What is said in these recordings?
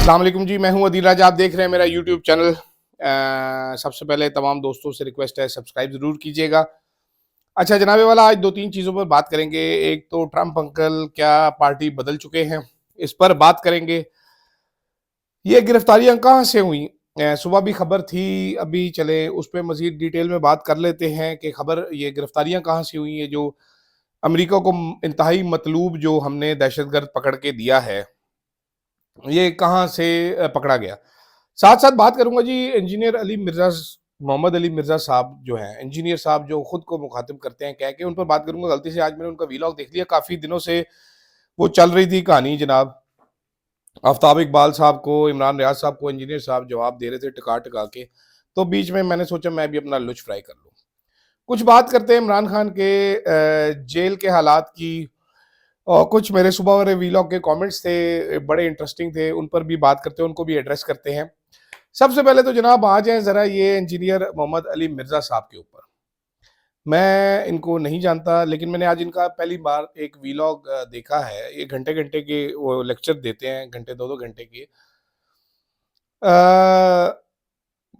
अस्सलाम वालेकुम जी, मैं हूं अदील राज। आप देख रहे हैं मेरा यूट्यूब चैनल। सबसे पहले तमाम दोस्तों से रिक्वेस्ट है, सब्सक्राइब ज़रूर कीजिएगा। अच्छा जनाबे वाला, आज 2-3 चीज़ों पर बात करेंगे। एक तो ट्रंप अंकल क्या पार्टी बदल चुके हैं, इस पर बात करेंगे। ये गिरफ्तारियां कहाँ से हुई? सुबह भी खबर थी, अभी चले उस पे मज़ीद डिटेल में बात कर लेते हैं कि खबर ये गिरफ्तारियां कहाँ से हुई हैं, जो अमेरिका को इंतहाई मतलूब जो हमने दहशतगर्द पकड़ के दिया है, ये कहाँ से पकड़ा गया। साथ साथ बात करूंगा जी, इंजीनियर अली मिर्जा, मोहम्मद अली मिर्जा साहब जो हैं, इंजीनियर साहब जो खुद को मुखातिब करते हैं कह के, उन पर बात करूंगा। गलती से आज मैंने उनका वीलॉग देख लिया, काफी दिनों से वो चल रही थी कहानी जनाब। आफ्ताब इकबाल साहब को, इमरान रियाज साहब को इंजीनियर साहब जवाब दे रहे थे टिका टिका के, तो बीच में मैंने सोचा मैं भी अपना लुच फ्राई कर लूँ। कुछ बात करते हैं इमरान खान के जेल के हालात की, और कुछ मेरे सुबह वाले वीलॉग के कमेंट्स थे, बड़े इंटरेस्टिंग थे, उन पर भी बात करते हैं, उनको भी एड्रेस करते हैं। सबसे पहले तो जनाब आ जाए जरा ये इंजीनियर मोहम्मद अली मिर्जा साहब के ऊपर। मैं इनको नहीं जानता, लेकिन मैंने आज इनका पहली बार एक वीलॉग देखा है। ये घंटे घंटे के वो लेक्चर देते हैं, घंटे 2-2 घंटे के।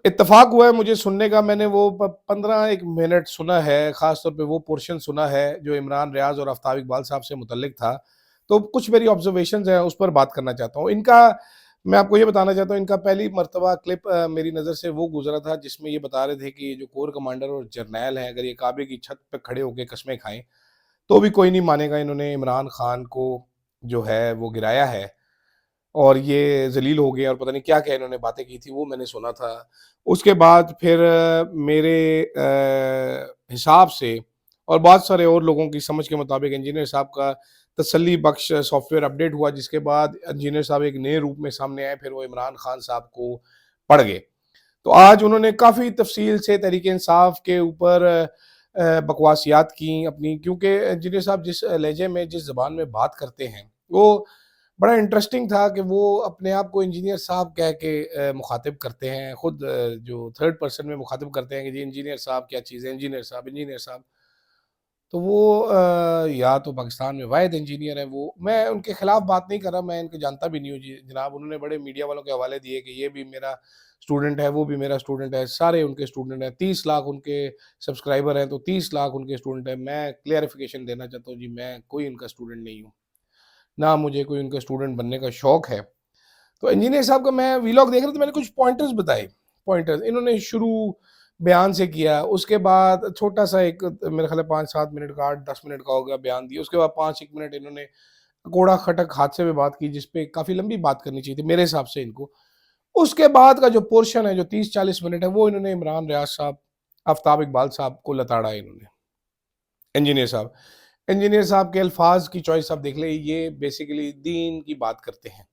इत्तेफाक हुआ है मुझे सुनने का, मैंने वो 15 एक मिनट सुना है, खास तौर पे वो पोर्शन सुना है जो इमरान रियाज और आफ्ताब इकबाल साहब से मुतल्लिक था। तो कुछ मेरी ऑब्जर्वेशंस हैं, उस पर बात करना चाहता हूँ। इनका, मैं आपको ये बताना चाहता हूँ, इनका पहली मर्तबा क्लिप मेरी नज़र से वो गुजरा था जिसमें ये बता रहे थे कि ये जो कोर कमांडर और जर्नैल हैं, अगर ये काबे की छत पे खड़े होकर कस्में खाएं तो भी कोई नहीं मानेगा इन्होंने इमरान खान को जो है वो गिराया है, और ये ज़लील हो गए, और पता नहीं क्या-क्या इन्होंने बातें की थी, वो मैंने सुना था। उसके बाद फिर मेरे हिसाब से और बहुत सारे और लोगों की समझ के मुताबिक इंजीनियर साहब का तसल्ली बख्श सॉफ्टवेयर अपडेट हुआ, जिसके बाद इंजीनियर साहब एक नए रूप में सामने आए, फिर वो इमरान खान साहब को पड़ गए। तो आज उन्होंने काफ़ी तफसील से तहरीक-ए-इंसाफ के ऊपर बकवासियात की अपनी, क्योंकि इंजीनियर साहब जिस लहजे में, जिस ज़बान में बात करते हैं, वो बड़ा इंटरेस्टिंग था कि वो अपने आप को इंजीनियर साहब कह के मुखातिब करते हैं, खुद जो थर्ड पर्सन में मुखातिब करते हैं कि जी इंजीनियर साहब क्या चीज़ है, इंजीनियर साहब, इंजीनियर साहब। तो वो या तो पाकिस्तान में वाहिद इंजीनियर है वो। मैं उनके खिलाफ बात नहीं कर रहा, मैं इनको जानता भी नहीं हूँ जी जनाब। उन्होंने बड़े मीडिया वालों के हवाले दिए कि ये भी मेरा स्टूडेंट है, वो भी मेरा स्टूडेंट है, सारे उनके स्टूडेंट हैं, 30 लाख उनके सब्सक्राइबर हैं, तो 30 लाख उनके स्टूडेंट हैं। मैं क्लियरिफिकेशन देना चाहता हूँ जी, मैं कोई उनका स्टूडेंट नहीं हूँ, ना मुझे कोई उनका स्टूडेंट बनने का शौक है। तो इंजीनियर साहब का मैं वीलॉग देख रहा था, मैंने कुछ पॉइंटर्स बताए। पॉइंटर्स इन्होंने शुरू बयान से किया, उसके बाद छोटा सा एक, मेरे ख्याल है 5-7 मिनट का, 8-10 मिनट का होगा बयान दिया, उसके बाद 5-1 मिनट इन्होंने कूड़ा खटक हादसे पे बात की, जिसपे काफ़ी लंबी बात करनी चाहिए थी मेरे हिसाब से इनको। उसके बाद का जो पोर्शन है, जो 30-40 मिनट है, वो इन्होंने इमरान रियाज साहब, आफ्ताब इकबाल साहब को लताड़ा है इन्होंने। इंजीनियर साहब, इंजीनियर साहब के अल्फाज की चॉइस आप देख लें, ये बेसिकली दीन की बात करते हैं,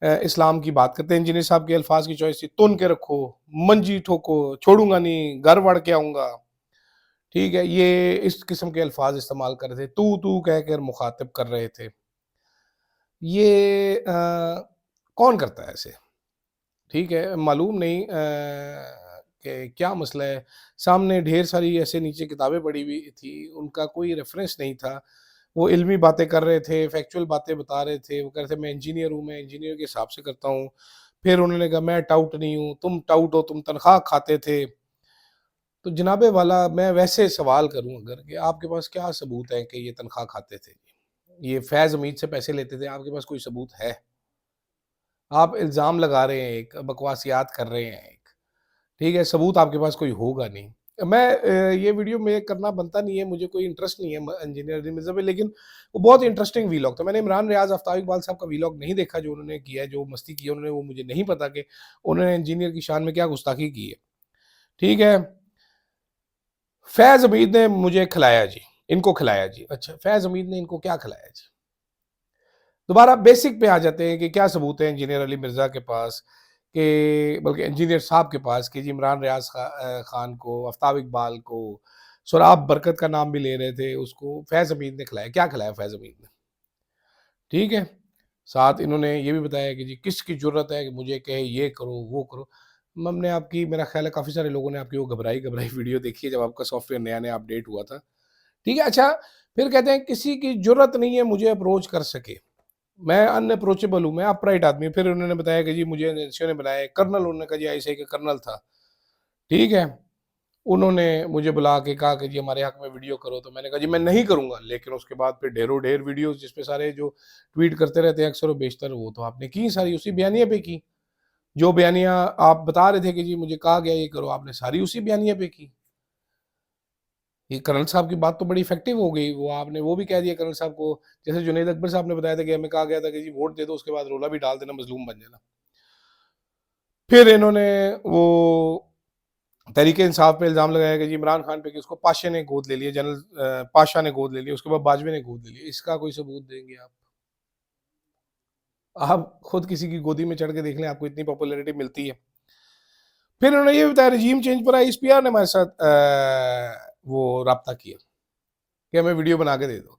इस्लाम की बात करते हैं। इंजीनियर साहब के अल्फाज की चॉइस थी, तुन के रखो, मंजी ठोको, छोड़ूंगा नहीं, घर वड़ के आऊंगा। ठीक है, ये इस किस्म के अल्फाज इस्तेमाल कर रहे थे, तू कह कर मुखातिब कर रहे थे। ये कौन करता है ऐसे? ठीक है, मालूम नहीं कि क्या मसला है। सामने ढेर सारी ऐसे नीचे किताबें पड़ी हुई थी, उनका कोई रेफरेंस नहीं था। वो इल्मी बातें कर रहे थे, फैक्चुअल बातें बता रहे थे। वो कह रहे थे मैं इंजीनियर हूँ, मैं इंजीनियर के हिसाब से करता हूँ। फिर उन्होंने कहा मैं टाउट नहीं हूँ, तुम टाउट हो, तुम तनख्वाह खाते थे। तो जनाबे वाला, मैं वैसे सवाल करूँ अगर, कि आपके पास क्या सबूत है कि ये तनख्वाह खाते थे? ये फैज़ उम्मीद से पैसे लेते थे, आपके पास कोई सबूत है? आप इल्ज़ाम लगा रहे हैं एक, बकवासियात कर रहे हैं एक, ठीक है, सबूत आपके पास कोई होगा नहीं। मैं ये वीडियो में करना बनता नहीं है, मुझे कोई इंटरेस्ट नहीं है इंजीनियर अली मिर्ज़ा पे, लेकिन वो बहुत इंटरेस्टिंग वीलॉग था। मैंने इमरान रियाज, आफ्ताब इकबाल साहब का वीलॉग नहीं देखा जो उन्होंने किया है, जो मस्ती की है उन्होंने, वो मुझे नहीं पता कि उन्होंने इंजीनियर की शान में क्या गुस्ताखी की है। ठीक है, फैज़ हमीद ने मुझे खिलाया जी, इनको खिलाया जी। अच्छा, फैज़ हमीद ने इनको क्या खिलाया जी? दोबारा बेसिक पे आ जाते हैं कि क्या सबूत है इंजीनियर अली मिर्ज़ा के पास, कि बल्कि इंजीनियर साहब के पास, कि जी इमरान रियाज खान को, आफ्ताब इकबाल को, सोराब बरकत का नाम भी ले रहे थे, उसको फैज़ हमीद ने खिलाया। क्या खिलाया फैज़ हमीद ने? ठीक है? साथ इन्होंने ये भी बताया कि जी किसकी ज़रूरत है कि मुझे कहे ये करो, वो करो। हमने आपकी, मेरा ख़्याल है काफ़ी सारे लोगों ने आपकी वो घबराई-घबराई वीडियो देखी है जब आपका सॉफ्टवेयर नया-नया अपडेट हुआ था। ठीक है? अच्छा, फिर कहते हैं किसी की ज़रूरत नहीं है मुझे अप्रोच कर सके। मैं अनअप्रोचेबल हूँ, मैं अपराइट आदमी हूँ। फिर उन्होंने बताया कि जी मुझे एजेंसियों ने बुलाया, कर्नल, उन्होंने कहा जी आईएसआई का कर्नल था, ठीक है। उन्होंने मुझे बुला के कहा कि जी हमारे हक में वीडियो करो, तो मैंने कहा जी मैं नहीं करूँगा। लेकिन उसके बाद फिर ढेरों ढेर वीडियोज़ जिस पे सारे जो ट्वीट करते रहते हैं अक्सर व बेशतर, वो तो आपने की सारी उसी बयानिया पे की। जो बयानिया आप बता रहे थे कि जी मुझे कहा गया ये करो, आपने सारी उसी बयानिया पे की। ये कर्नल साहब की बात तो बड़ी इफेक्टिव हो गई, वो आपने वो भी कह दिया कर्नल साहब को, जैसे जुनैद अकबर साहब ने बताया था कि हमें कहा गया था कि जी वोट दे दो, उसके बाद रोला भी डाल देना, मजलूम बन जाना। फिर इन्होंने वो तहरीके इंसाफ पे इल्ज़ाम लगाया कि जी इमरान खान पे कि उसको पाशा ने गोद ले लिया, जनरल पाशा ने गोद ले लिया, उसके बाद बाजवे ने गोद ले लिया। इसका कोई सबूत देंगे आप? आप खुद किसी की गोदी में चढ़ के देख लें, आपको इतनी पॉपुलैरिटी मिलती है। फिर उन्होंने ये बताया रजीम चेंज पर आईएसपीआर ने हमारे साथ वो राब्ता किया कि हमें वीडियो बना के दे दो,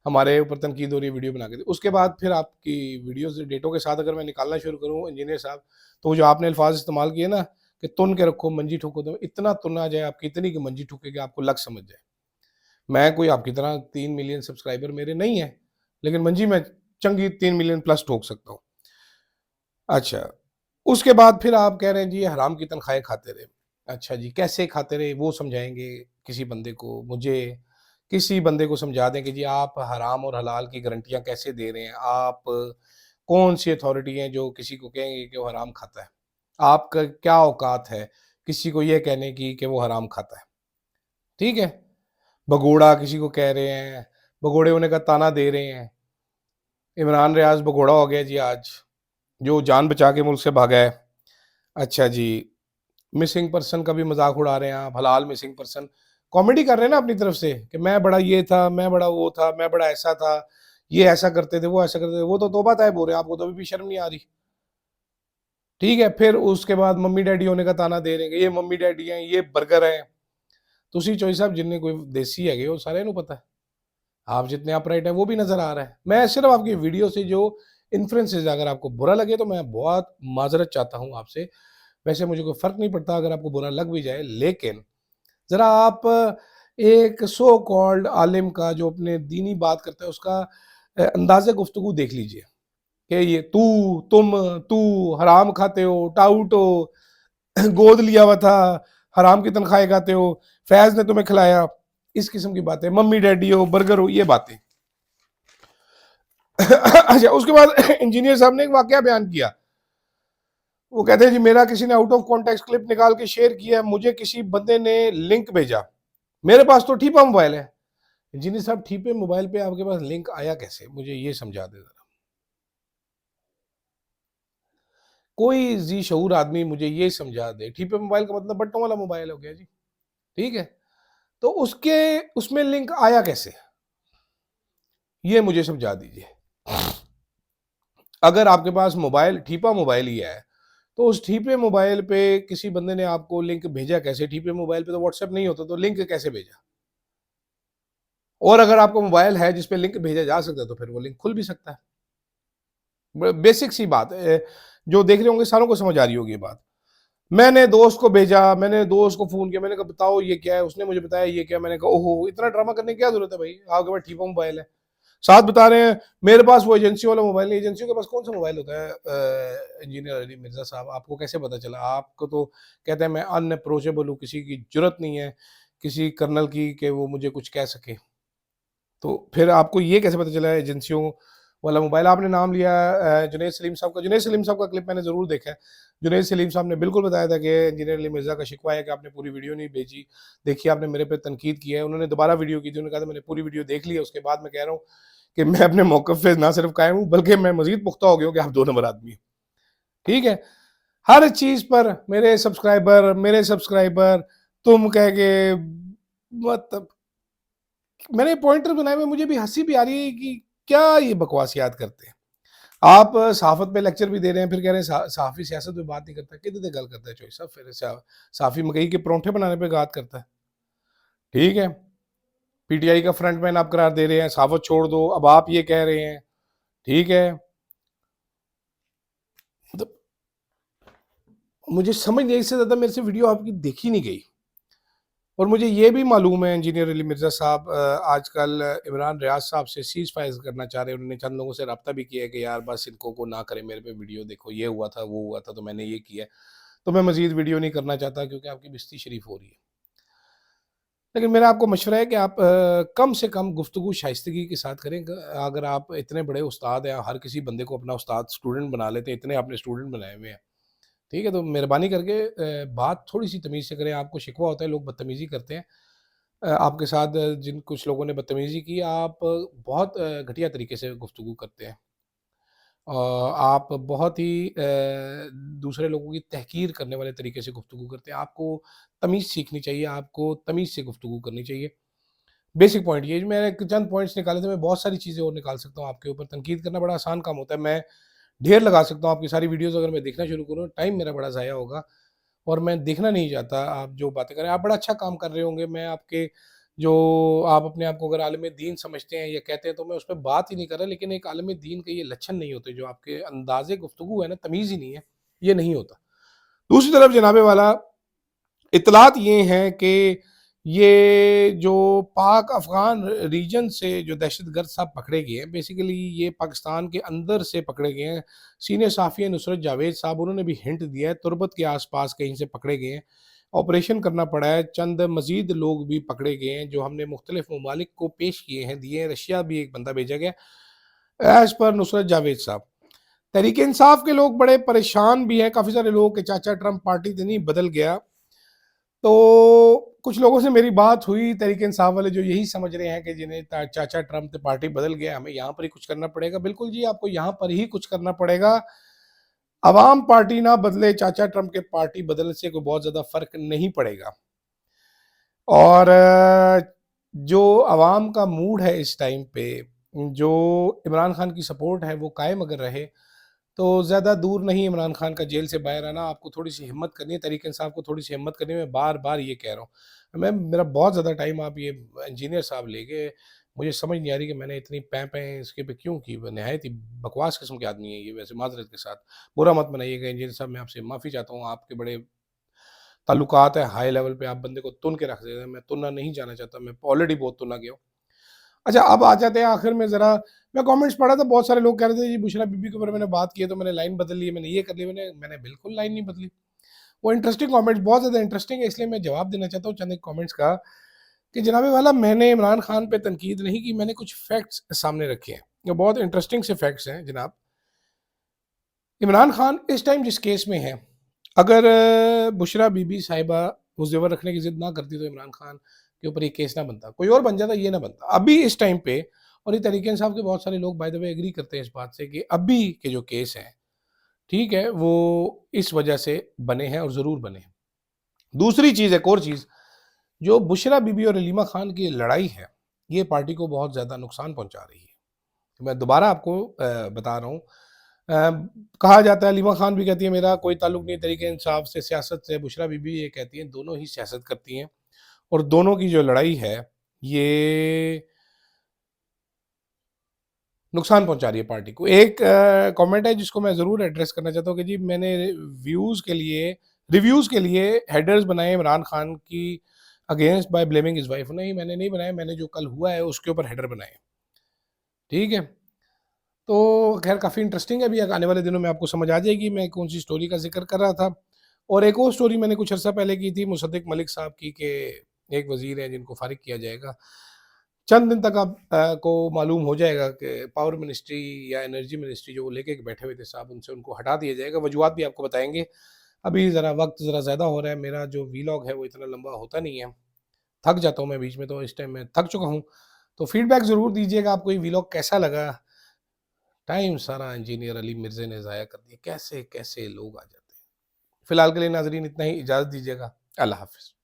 हमारे ऊपर तनकीद हो रही है, वीडियो बना के दो। उसके बाद फिर आपकी वीडियोज़ डेटों के साथ अगर मैं निकालना शुरू करूँ इंजीनियर साहब, तो वो जो आपने अल्फाज इस्तेमाल किए ना कि तुन के रखो मंजी ठोको, तो इतना तुन आ जाए आपकी, इतनी की मंजी ठोके कि आपको लग समझ जाए। मैं कोई आपकी तरह 3 मिलियन सब्सक्राइबर मेरे नहीं है, लेकिन मंजी मैं चंगी 3 मिलियन प्लस ठोक सकता हूँ। अच्छा, उसके बाद फिर आप कह रहे हैं जी ये हराम की तनख्वाहें खाते रहे। अच्छा जी, कैसे खाते रहे वो समझाएँगे किसी बंदे को, मुझे किसी बंदे को समझा दें कि जी आप हराम और हलाल की गारंटियाँ कैसे दे रहे हैं? आप कौन-सी अथॉरिटी है जो किसी को कहेंगे कि वो हराम खाता है? आपका क्या औकात है किसी को ये कहने की कि वो हराम खाता है? ठीक है? भगोड़ा किसी को कह रहे हैं, भगोड़े होने का ताना दे रहे हैं। इमरान रियाज़ भगोड़ा हो गया जी आज, जो जान बचा के मुल्क से भागा है। अच्छा जी, मिसिंग पर्सन का भी मज़ाक उड़ा रहे हैं आप, हलाल मिसिंग पर्सन। कॉमेडी कर रहे हैं ना अपनी तरफ से कि मैं बड़ा ये था, मैं बड़ा वो था, मैं बड़ा ऐसा था, ये ऐसा करते थे, वो ऐसा करते थे। वो तो तौबा तैब हो रहे हैं, आपको तो अभी भी शर्म नहीं आ रही। ठीक है, फिर उसके बाद मम्मी-डैडी होने का ताना दे रहे हैं कि ये मम्मी-डैडी हैं, ये बर्गर हैं। तुसी चोई साहब जिन्ने कोई देसी हैगे वो सारे नूं पता है। आप जितने अपराइट हैं वो भी नज़र आ रहा है। मैं सिर्फ़ आपकी वीडियो से जो इन्फ्लुएंसेस, अगर आपको बुरा लगे तो मैं बहुत माज़रत चाहता हूँ आपसे। वैसे मुझे कोई फ़र्क नहीं पड़ता अगर आपको बुरा लग भी जाए, लेकिन ज़रा आप एक सो कॉल्ड आलिम का जो अपने दीनी बात करता है उसका अंदाज़े गुफ्तगू देख लीजिए कि ये तू हराम खाते हो, टाउट हो, गोद लिया हुआ था, हराम की तनख्वाहें खाते हो, फैज़ ने तुम्हें खिलाया, इस किस्म की बातें, मम्मी-डैडी हो, बर्गर हो, ये बातें। अच्छा, उसके बाद इंजीनियर साहब ने एक वाकया बयान किया। वो कहते हैं जी मेरा किसी ने आउट ऑफ कॉन्टेक्स्ट क्लिप निकाल के शेयर किया, मुझे किसी बंदे ने लिंक भेजा, मेरे पास तो ठीपा मोबाइल है। इंजीनियर साहब ठीपे मोबाइल पे आपके पास लिंक आया कैसे, मुझे ये समझा दे जरा। कोई जी शऊर आदमी मुझे ये समझा दे, ठीपे मोबाइल का मतलब बट्टों वाला मोबाइल हो गया जी, ठीक है। तो उसके उसमें लिंक आया कैसे, ये मुझे समझा दीजिए। अगर आपके पास मोबाइल ठीपा मोबाइल ही है, तो उस ठीपे मोबाइल पे किसी बंदे ने आपको लिंक भेजा कैसे? ठीपे मोबाइल पे तो व्हाट्सएप नहीं होता, तो लिंक कैसे भेजा? और अगर आपका मोबाइल है जिस पे लिंक भेजा जा सकता है, तो फिर वो लिंक खुल भी सकता है। बेसिक सी बात है, जो देख रहे होंगे सारों को समझ आ रही होगी ये बात। मैंने दोस्त को भेजा, मैंने दोस्त को फ़ोन किया, मैंने कहा बताओ ये क्या है? उसने मुझे बताया ये क्या है? मैंने कहा ओहो! इतना ड्रामा करने की क्या ज़रूरत है भाई? आपके पास ठीपा मोबाइल है। साथ बता रहे हैं मेरे पास वो एजेंसी वाला मोबाइल नहीं। एजेंसियों के पास कौन सा मोबाइल होता है? इंजीनियर अली मिर्जा साहब, आपको कैसे पता चला? आपको तो कहते हैं मैं अनअप्रोचेबल हूँ, किसी की जुर्रत नहीं है किसी कर्नल की कि वो मुझे कुछ कह सके। तो फिर आपको ये कैसे पता चला एजेंसियों वाला मोबाइल? आपने नाम लिया जुनैद सलीम साहब का। जुनैद सलीम साहब का क्लिप मैंने ज़रूर देखा है। जुनैद सलीम साहब ने बिल्कुल बताया था कि इंजीनियर अली मिर्ज़ा का शिकवा है कि आपने पूरी वीडियो नहीं भेजी। देखिए आपने मेरे पे तनकीद की है। उन्होंने दोबारा वीडियो की थी, उन्होंने कहा था मैंने पूरी वीडियो देख ली है, उसके बाद मैं कह रहा हूँ कि मैं अपने मौक़िफ़ पे ना सिर्फ़ कायम हूँ, बल्कि मैं मज़ीद पुख्ता हो गया हूँ कि आप 2 नंबर आदमी हो। ठीक है? हर चीज़ पर मेरे सब्सक्राइबर तुम कह के मतलब मैंने पॉइंटर बनाए हुए, मुझे भी हँसी भी आ रही है कि क्या ये बकवासियात करते हैं। आप सहाफ़त पे लेक्चर भी दे रहे हैं, फिर कह रहे हैं सहाफ़ी सियासत पे बात नहीं करता। किधर गल करता है चोई साहब, फिर सहाफ़ी मकई के परोंठे बनाने पे बात करता है। ठीक है? पीटीआई का फ्रंटमैन आप करार दे रहे हैं, सहाफ़त छोड़ दो, अब आप ये कह रहे हैं। ठीक है? मतलब मुझे समझ नहीं, इससे ज़्यादा मेरे से वीडियो आपकी देखी नहीं गई। और मुझे ये भी मालूम है इंजीनियर अली मिर्ज़ा साहब आजकल इमरान रियाज साहब से सीज़ फायर करना चाह रहे हैं। उन्होंने चंद लोगों से रब्ता भी किया है कि यार बस इनको को ना करें, मेरे पे वीडियो देखो, ये हुआ था, वो हुआ था, तो मैंने ये किया है। तो मैं मज़ीद वीडियो नहीं करना चाहता क्योंकि आपकी बेइज़्ज़ती शरीफ हो रही है। लेकिन मेरा आपको मशवरा है कि आप कम से कम गुफ्तगू शाइस्तगी के साथ करें। अगर आप इतने बड़े उस्ताद हैं, हर किसी बंदे को अपना उस्ताद स्टूडेंट बना लेते हैं, इतने आपने स्टूडेंट बनाए हुए हैं, ठीक है? तो मेहरबानी करके बात थोड़ी-सी तमीज़ से करें। आपको शिकवा होता है, लोग बदतमीज़ी करते हैं। आपके साथ जिन कुछ लोगों ने बदतमीज़ी की, आप बहुत घटिया तरीके से गुफ्तगू करते हैं। आप बहुत ही दूसरे लोगों की तहक़ीर करने वाले तरीके से गुफ्तगू करते हैं। आपको तमीज़ सीखनी चाहिए, आपको तमीज़ से गुफ्तगू करनी चाहिए। बेसिक पॉइंट ये मैंने चंद पॉइंट्स निकाले थे, मैं बहुत सारी चीज़ें और निकाल सकता हूँ आपके ऊपर। तनकीद करना बड़ा आसान काम होता है। मैं ढेर लगा सकता हूँ आपकी सारी वीडियोज़ अगर मैं देखना शुरू करूँ, टाइम मेरा बड़ा ज़ाया होगा और मैं देखना नहीं चाहता आप जो बातें कर रहे हैं। आप बड़ा अच्छा काम कर रहे होंगे, मैं आपके जो आप अपने आप को अगर आलिम दीन समझते हैं या कहते हैं तो मैं उस पे बात ही नहीं कर रहा, लेकिन एक आलिम दीन के ये लक्षण नहीं होते, जो आपके अंदाज़े गुफ्तगू है ना, तमीज़ ही नहीं है, ये नहीं होता। दूसरी तरफ जनाबे वाला इत्तलात ये हैं कि ये जो पाक अफ़गान रीजन से जो दहशतगर्द साहब पकड़े गए हैं, बेसिकली ये पाकिस्तान के अंदर से पकड़े गए हैं। सीनियर साफ़ी हैं नुसरत जावेद साहब, उन्होंने भी हिंट दिया है, तुर्बत के आस-पास कहीं से पकड़े गए हैं। ऑपरेशन करना पड़ा है, चंद मज़ीद लोग भी पकड़े गए हैं, जो हमने मुख्तलिफ़ ममालिक को पेश किए हैं, दिए हैं। रशिया भी एक बंदा भेजा गया, एज़ पर नुसरत जावेद साहब। तहरीक इंसाफ के लोग बड़े परेशान भी हैं, काफ़ी सारे लोग कि चाचा ट्रंप पार्टी तो नहीं बदल गया। तो कुछ लोगों से मेरी बात हुई तहरीक इंसाफ वाले, जो यही समझ रहे हैं कि जिन्हें चाचा ट्रंप तो पार्टी बदल गया, हमें यहाँ पर ही कुछ करना पड़ेगा। बिल्कुल जी, आपको यहाँ पर ही कुछ करना पड़ेगा। अवाम पार्टी ना बदले, चाचा ट्रंप के पार्टी बदलने से कोई बहुत ज़्यादा फ़र्क नहीं पड़ेगा। और जो अवाम का मूड है इस टाइम पे, जो इमरान खान की सपोर्ट है वो कायम अगर रहे, तो ज़्यादा दूर नहीं इमरान खान का जेल से बाहर आना। आपको थोड़ी-सी हिम्मत करनी है, तहरीक इंसाफ को थोड़ी-सी हिम्मत करनी है। मैं बार-बार ये कह रहा हूँ। मेरा बहुत ज़्यादा टाइम आप ये इंजीनियर साहब ले गए, मुझे समझ नहीं आ रही कि मैंने इतनी पैं-पैं इसके पे क्यों की। वो निहायत ही बकवास किस्म के आदमी है ये, वैसे माज़रत के साथ। बुरा मत मनाइएगा इंजीनियर साहब, मैं आपसे माफ़ी चाहता हूँ। आपके बड़े ताल्लुकात है हाई लेवल पे, आप बंदे को तुन के रख देते हैं। मैं तुनना नहीं जाना चाहता, मैं ऑलरेडी बहुत तुना गया हूँ। अच्छा, अब आ जाते हैं आखिर में ज़रा, मैं कमेंट्स पढ़ा था, बहुत सारे लोग कह रहे थे जी बुशरा बीबी के ऊपर मैंने बात की है तो मैंने लाइन बदल ली है, मैंने ये कर लिया, मैंने बिल्कुल लाइन नहीं बदली। वो इंटरेस्टिंग कमेंट्स बहुत ज़्यादा इंटरेस्टिंग है, इसलिए मैं जवाब देना चाहता हूँ चंद एक कमेंट्स का कि जनाबे वाला, मैंने इमरान खान पे तनकीद नहीं की, मैंने कुछ फैक्ट्स सामने रखे हैं। ये बहुत इंटरेस्टिंग से फैक्ट्स हैं जनाब। इमरान खान इस टाइम जिस केस में है, अगर बुशरा बीबी साहिबा उस जेवर रखने की जिद ना करती तो इमरान खान के ऊपर ये केस ना बनता, कोई और बन जाता, ये ना बनता अभी इस टाइम पे। और ये तरीके इंसाफ के बहुत सारे लोग बाय द वे एग्री करते हैं इस बात से कि अभी के जो केस हैं, ठीक है, वो इस वजह से बने हैं और ज़रूर बने हैं। दूसरी चीज़, एक और चीज़, जो बुशरा बीबी और अलीमा खान की लड़ाई है, ये पार्टी को बहुत ज़्यादा नुकसान पहुंचा रही है। तो मैं दोबारा आपको बता रहा हूँ। कहा जाता है, अलीमा खान भी कहती है मेरा कोई ताल्लुक नहीं तरीके इंसाफ से, सियासत से। बुशरा बीबी ये कहती हैं दोनों ही सियासत करती हैं और दोनों की जो लड़ाई है, ये नुकसान पहुंचा रही है पार्टी को। एक कमेंट है जिसको मैं ज़रूर एड्रेस करना चाहता हूँ कि जी मैंने रिव्यूज़ के लिए हेडर्स बनाए इमरान खान की against by blaming his wife. नहीं, मैंने नहीं बनाए, मैंने जो कल हुआ है उसके ऊपर हेडर बनाए, ठीक है? तो खैर काफ़ी इंटरेस्टिंग है, अभी आने वाले दिनों में आपको समझ आ जाएगी मैं कौन-सी स्टोरी का ज़िक्र कर रहा था। और एक और स्टोरी मैंने कुछ अर्सा पहले की थी मुसद्दिक मलिक साहब की, कि एक वज़ीर हैं जिनको फ़ारिग किया जाएगा। चंद दिन तक को मालूम हो जाएगा कि पावर मिनिस्ट्री या एनर्जी मिनिस्ट्री जो वो लेके बैठे हुए थे साहब, उनसे उनको हटा दिया जाएगा। वजूहात भी आपको बताएँगे। अभी ज़रा वक़्त ज़रा ज़्यादा हो रहा है, मेरा जो वीलॉग है वो इतना लंबा होता नहीं है। थक जाता हूँ मैं बीच में, तो इस टाइम मैं थक चुका हूँ। तो फीडबैक ज़रूर दीजिएगा, आपको ये वीलॉग कैसा लगा? टाइम सारा इंजीनियर अली मिर्ज़ा ने ज़ाया कर दिया। कैसे-कैसे लोग आ जाते हैं। फ़िलहाल के लिए नाज़रीन इतना ही, इजाज़त दीजिएगा। अल्लाह हाफ़िज़।